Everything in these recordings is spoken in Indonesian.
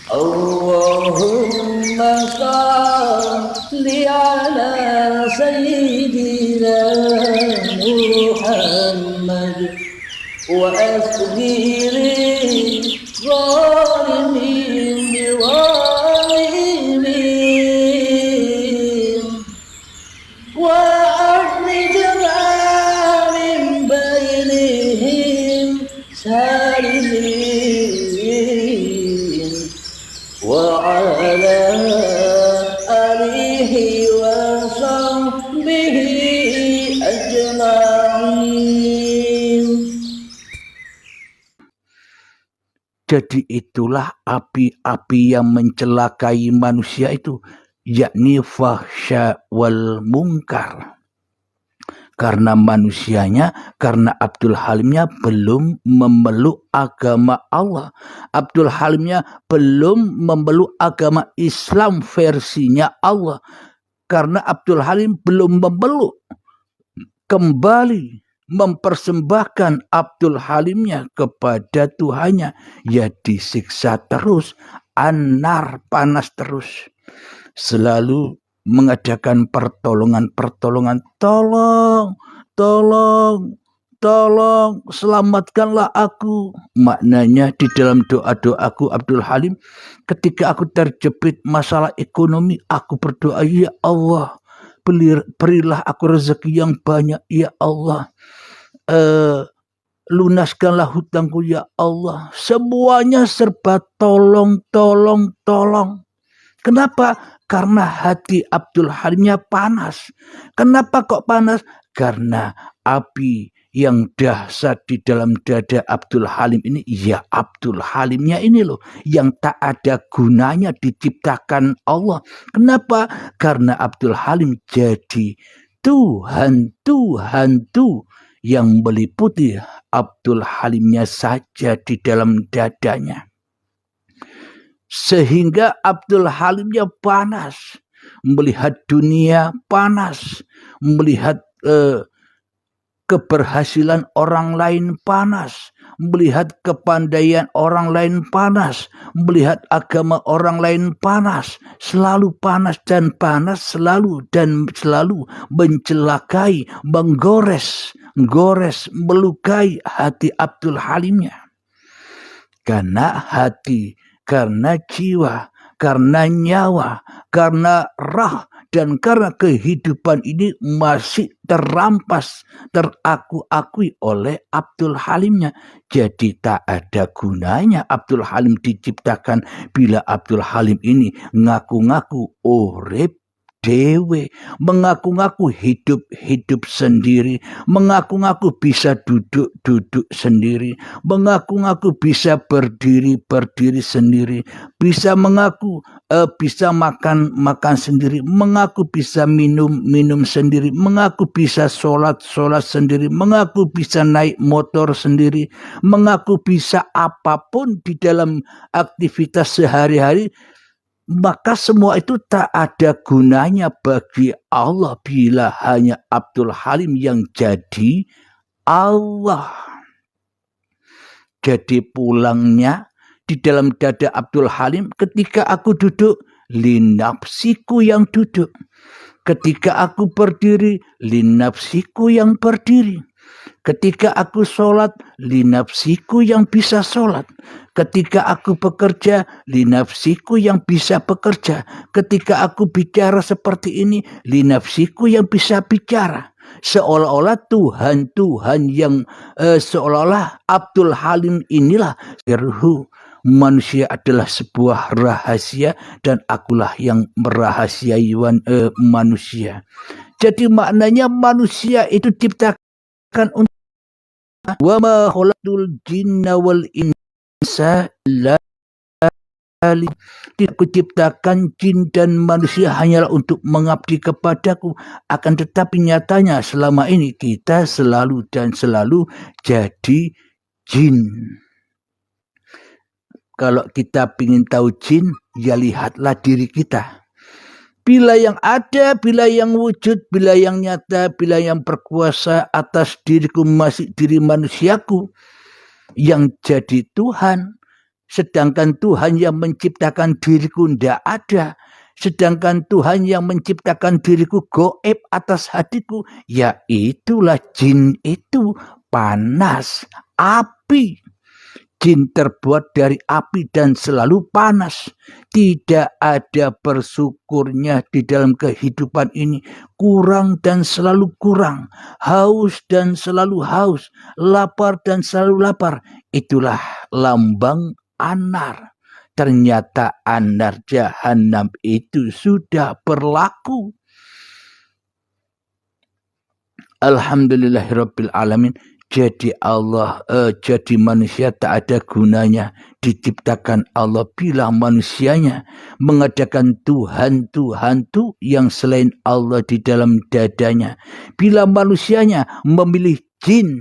Allahumma salli ala sayyidina Muhammad wa asghiri zalimin biwalimin wa akhrijna min bainihim salimin wa ala alihi wa sahbihi ajma'in. Jadi itulah api-api yang mencelakai manusia itu, yakni fahsya wal mungkar. Karena manusianya, karena Abdul Halimnya belum memeluk agama Allah. Abdul Halimnya belum memeluk agama Islam versinya Allah. Karena Abdul Halim belum memeluk, kembali mempersembahkan Abdul Halimnya kepada Tuhannya, ya disiksa terus, anar, panas terus. Selalu mengadakan pertolongan, tolong, selamatkanlah aku. Maknanya di dalam doa-doaku Abdul Halim, ketika aku terjepit masalah ekonomi, aku berdoa, ya Allah, berilah aku rezeki yang banyak, ya Allah. Lunaskanlah hutangku, ya Allah. Semuanya serba tolong. Kenapa? Karena hati Abdul Halimnya panas. Kenapa kok panas? Karena api yang dahsyat di dalam dada Abdul Halim ini, ya Abdul Halimnya ini loh, yang tak ada gunanya diciptakan Allah. Kenapa? Karena Abdul Halim jadi Tuhan yang meliputi Abdul Halimnya saja di dalam dadanya. Sehingga Abdul Halimnya panas, melihat dunia panas, melihat keberhasilan orang lain panas, melihat kepandaian orang lain panas, melihat agama orang lain panas, selalu panas dan selalu mencelakai, menggores, melukai hati Abdul Halimnya. Karena hati, karena jiwa, karena nyawa, karena rah, dan karena kehidupan ini masih terampas, teraku-akui oleh Abdul Halimnya. Jadi tak ada gunanya Abdul Halim diciptakan bila Abdul Halim ini ngaku-ngaku urip dewe, mengaku-ngaku hidup sendiri, mengaku-ngaku bisa duduk sendiri, mengaku-ngaku bisa berdiri sendiri, bisa mengaku bisa makan sendiri, mengaku bisa minum sendiri, mengaku bisa sholat sendiri, mengaku bisa naik motor sendiri, mengaku bisa apapun di dalam aktivitas sehari-hari. Maka semua itu tak ada gunanya bagi Allah bila hanya Abdul Halim yang jadi Allah. Jadi pulangnya di dalam dada Abdul Halim, ketika aku duduk, linapsiku yang duduk. Ketika aku berdiri, linapsiku yang berdiri. Ketika aku sholat, linapsiku yang bisa sholat. Ketika aku bekerja, linapsiku yang bisa bekerja. Ketika aku bicara seperti ini, linapsiku yang bisa bicara. Seolah-olah Tuhan yang seolah-olah Abdul Halim inilah sirhu. Manusia adalah sebuah rahasia dan akulah yang merahasiai manusia. Jadi maknanya manusia itu diciptakan untuk wa ma khalaqtul jinna wal insa illa tidak kuciptakan jin dan manusia hanyalah untuk mengabdi kepadaku. Akan tetapi nyatanya selama ini kita selalu jadi jin. Kalau kita ingin tahu jin, ya lihatlah diri kita. Bila yang ada, bila yang wujud, bila yang nyata, bila yang berkuasa atas diriku masih diri manusiaku, yang jadi Tuhan, Sedangkan Tuhan yang menciptakan diriku tidak ada. Sedangkan Tuhan yang menciptakan diriku goib atas hatiku. Ya itulah jin itu panas, api. Jin terbuat dari api dan selalu panas. Tidak ada bersyukurnya di dalam kehidupan ini. Kurang dan selalu kurang. Haus dan selalu haus. Lapar dan selalu lapar. Itulah lambang anar. Ternyata anar jahanam itu sudah berlaku. Alhamdulillahirabbil alamin. Jadi jadi manusia tak ada gunanya diciptakan Allah bila manusianya mengadakan Tuhan itu yang selain Allah di dalam dadanya. Bila manusianya memilih jin,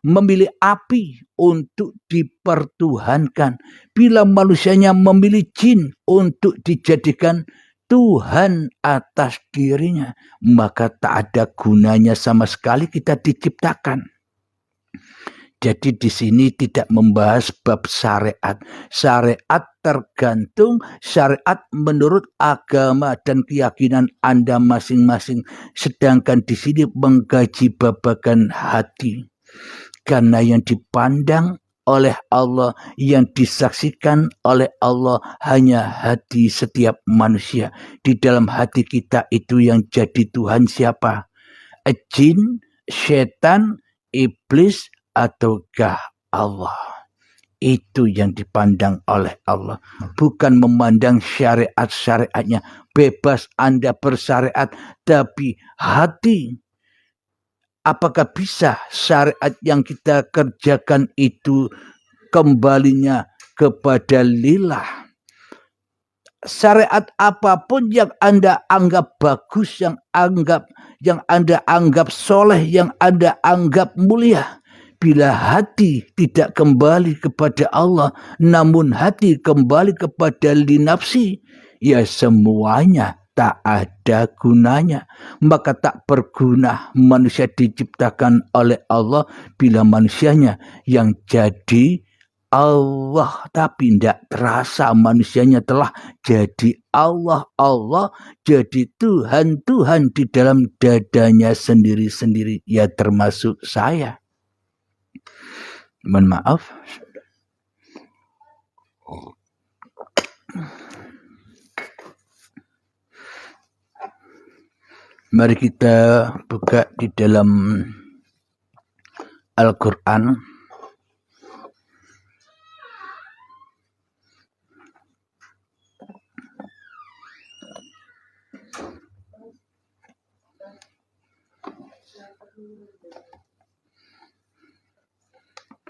memilih api untuk dipertuhankan. Bila manusianya memilih jin untuk dijadikan Tuhan atas dirinya, maka tak ada gunanya sama sekali kita diciptakan. Jadi di sini tidak membahas bab syariat. Syariat tergantung syariat menurut agama dan keyakinan Anda masing-masing. Sedangkan di sini mengkaji babagan hati. Karena yang dipandang oleh Allah, yang disaksikan oleh Allah hanya hati setiap manusia. Di dalam hati kita itu yang jadi Tuhan siapa? Jin, setan, iblis, ataukah Allah? Itu yang dipandang oleh Allah. Bukan memandang syariat-syariatnya. Bebas Anda bersyariat, tapi hati. Apakah bisa syariat yang kita kerjakan itu kembalinya kepada lillah? Syariat apapun yang Anda anggap bagus, yang Anda anggap soleh, yang Anda anggap mulia, bila hati tidak kembali kepada Allah, namun hati kembali kepada linafsi, ya semuanya tak ada gunanya. Maka tak berguna manusia diciptakan oleh Allah bila manusianya yang jadi Allah, tapi tidak terasa manusianya telah jadi Allah, jadi Tuhan di dalam dadanya sendiri-sendiri, ya termasuk saya. Mohon maaf. Mari kita buka di dalam Al-Quran.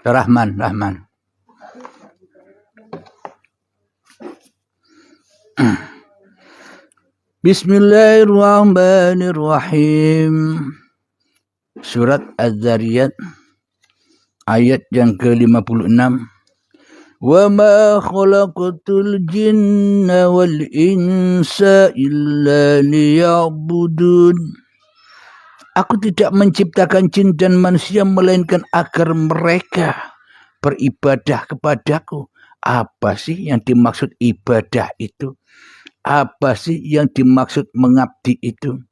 Rahman. Bismillahirrahmanirrahim. Surat Az-Zariyat ayat yang ke-56. Wa ma khalaqatul jinna wal insa illa liya'budun. Aku tidak menciptakan jin dan manusia melainkan agar mereka beribadah kepadaku. Apa sih yang dimaksud ibadah itu? Apa sih yang dimaksud mengabdi itu?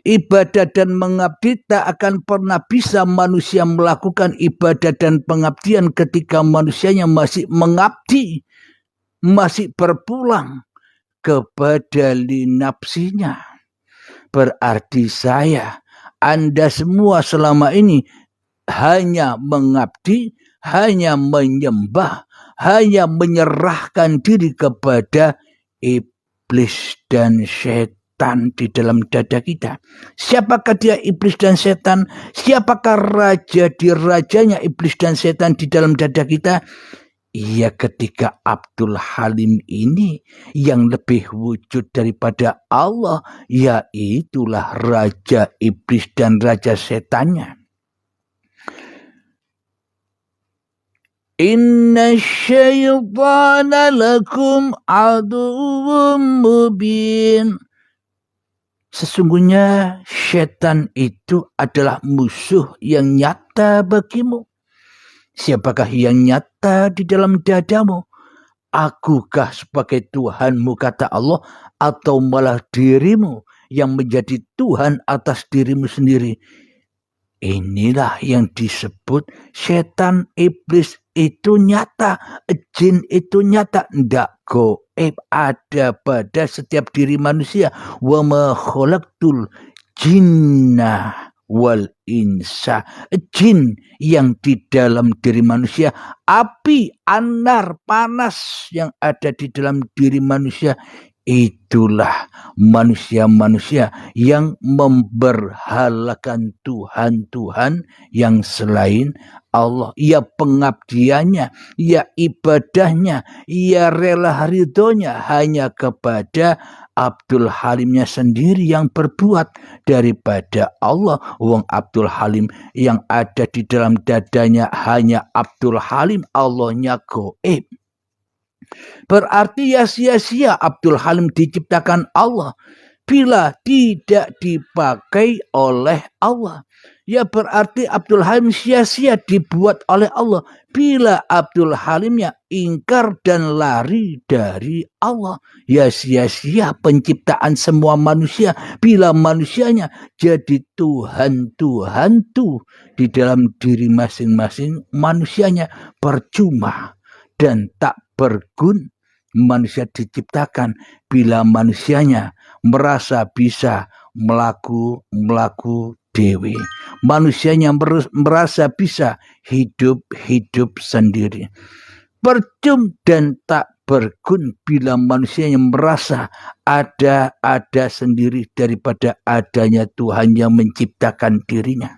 Ibadah dan mengabdi tak akan pernah bisa manusia melakukan ibadah dan pengabdian ketika manusianya masih mengabdi, masih berpulang kepada linapsinya. Berarti Anda semua selama ini hanya mengabdi, hanya menyembah, hanya menyerahkan diri kepada iblis dan setan di dalam dada kita. Siapakah dia iblis dan setan? Siapakah raja di rajanya iblis dan setan di dalam dada kita? Ya ketika Abdul Halim ini yang lebih wujud daripada Allah, yaitulah raja iblis dan raja setannya. Inna syaitana lakum aduwwum mubin. Sesungguhnya setan itu adalah musuh yang nyata bagimu. Siapakah yang nyata di dalam dadamu? Akukah sebagai Tuhanmu, kata Allah, atau malah dirimu yang menjadi Tuhan atas dirimu sendiri? Inilah yang disebut setan, iblis itu nyata, jin itu nyata, ndak goib, ada pada setiap diri manusia. Wa ma khalaqtul jinna wal insa, jin yang di dalam diri manusia, api anar panas yang ada di dalam diri manusia, itulah manusia-manusia yang memberhalakan Tuhan-Tuhan yang selain Allah. Ya pengabdiannya, ya ibadahnya, ya rela ridhonya hanya kepada Abdul Halimnya sendiri yang berbuat daripada Allah. Wong Abdul Halim yang ada di dalam dadanya hanya Abdul Halim, Allahnya goib. Berarti ya sia-sia Abdul Halim diciptakan Allah bila tidak dipakai oleh Allah. Ya berarti Abdul Halim sia-sia dibuat oleh Allah bila Abdul Halimnya ingkar dan lari dari Allah. Ya sia-sia penciptaan semua manusia bila manusianya jadi Tuhan-Tuhan tuh di dalam diri masing-masing manusianya. Percuma dan tak berguna manusia diciptakan bila manusianya merasa bisa melaku dewi. Manusianya merasa bisa hidup sendiri. Percuma dan tak berguna bila manusianya merasa ada sendiri daripada adanya Tuhan yang menciptakan dirinya.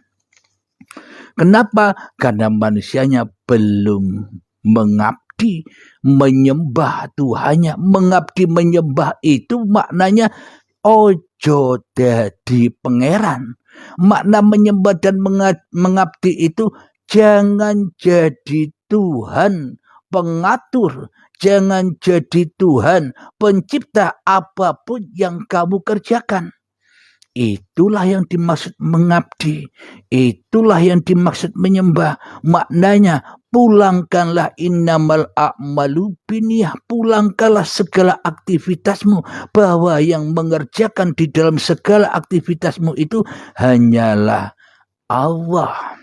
Kenapa? Karena manusianya belum mengabdi, menyembah Tuhannya. Mengabdi, menyembah itu maknanya ojo dadi pangeran. Makna menyembah dan mengabdi itu jangan jadi Tuhan pengatur, jangan jadi Tuhan pencipta apapun yang kamu kerjakan. Itulah yang dimaksud mengabdi. Itulah yang dimaksud menyembah. Maknanya pulangkanlah innamal a'malu binniyah. Pulangkanlah segala aktivitasmu. Bahwa yang mengerjakan di dalam segala aktivitasmu itu hanyalah Allah.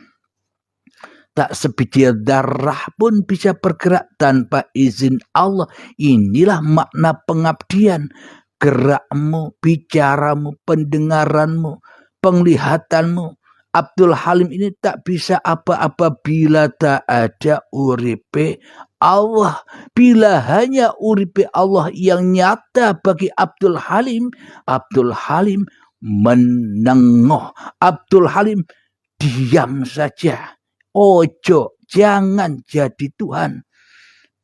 Tak sebiji darah pun bisa bergerak tanpa izin Allah. Inilah makna pengabdian. Gerakmu, bicaramu, pendengaranmu, penglihatanmu. Abdul Halim ini tak bisa apa-apa bila tak ada uripe Allah. Bila hanya uripe Allah yang nyata bagi Abdul Halim menengoh. Abdul Halim diam saja. Ojo, jangan jadi Tuhan.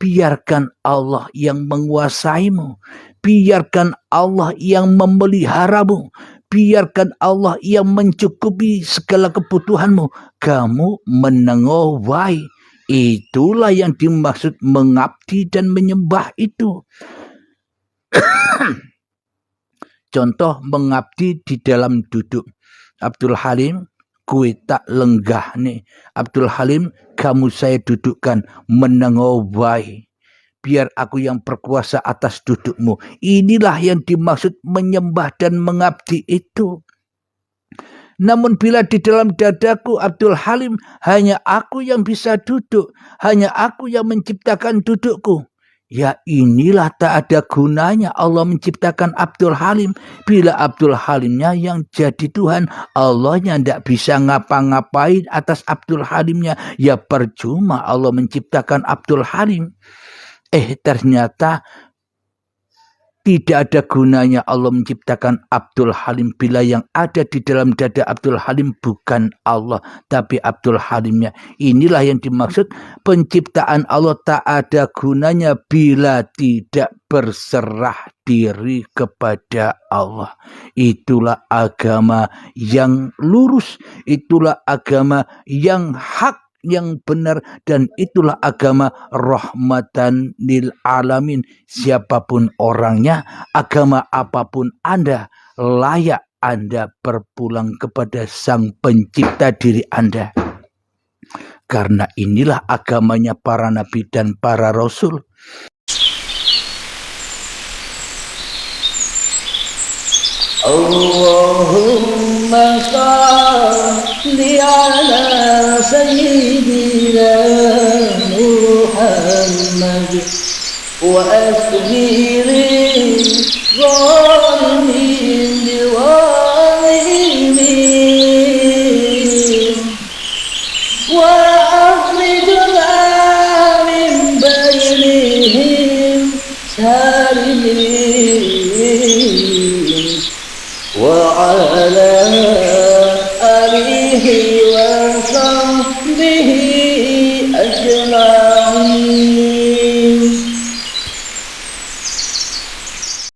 Biarkan Allah yang menguasaimu. Biarkan Allah yang memeliharamu. Biarkan Allah yang mencukupi segala kebutuhanmu. Kamu menengok wae. Itulah yang dimaksud mengabdi dan menyembah itu. Contoh mengabdi di dalam duduk. Abdul Halim, kue tak lenggah nih. Abdul Halim, kamu saya dudukkan menengok wae. Biar aku yang berkuasa atas dudukmu. Inilah yang dimaksud menyembah dan mengabdi itu. Namun bila di dalam dadaku Abdul Halim, hanya aku yang bisa duduk. Hanya aku yang menciptakan dudukku. Ya inilah tak ada gunanya Allah menciptakan Abdul Halim. Bila Abdul Halimnya yang jadi Tuhan, Allahnya tidak bisa ngapa-ngapain atas Abdul Halimnya. Ya percuma Allah menciptakan Abdul Halim. Ternyata tidak ada gunanya Allah menciptakan Abdul Halim bila yang ada di dalam dada Abdul Halim bukan Allah, tapi Abdul Halimnya. Inilah yang dimaksud penciptaan Allah tak ada gunanya bila tidak berserah diri kepada Allah. Itulah agama yang lurus, itulah agama yang hak, yang benar, dan itulah agama rahmatan lil alamin. Siapapun orangnya, agama apapun Anda, layak Anda berpulang kepada Sang Pencipta diri Anda. Karena inilah agamanya para nabi dan para rasul. Allahumma salli ala sayyidina Muhammad wa asghiri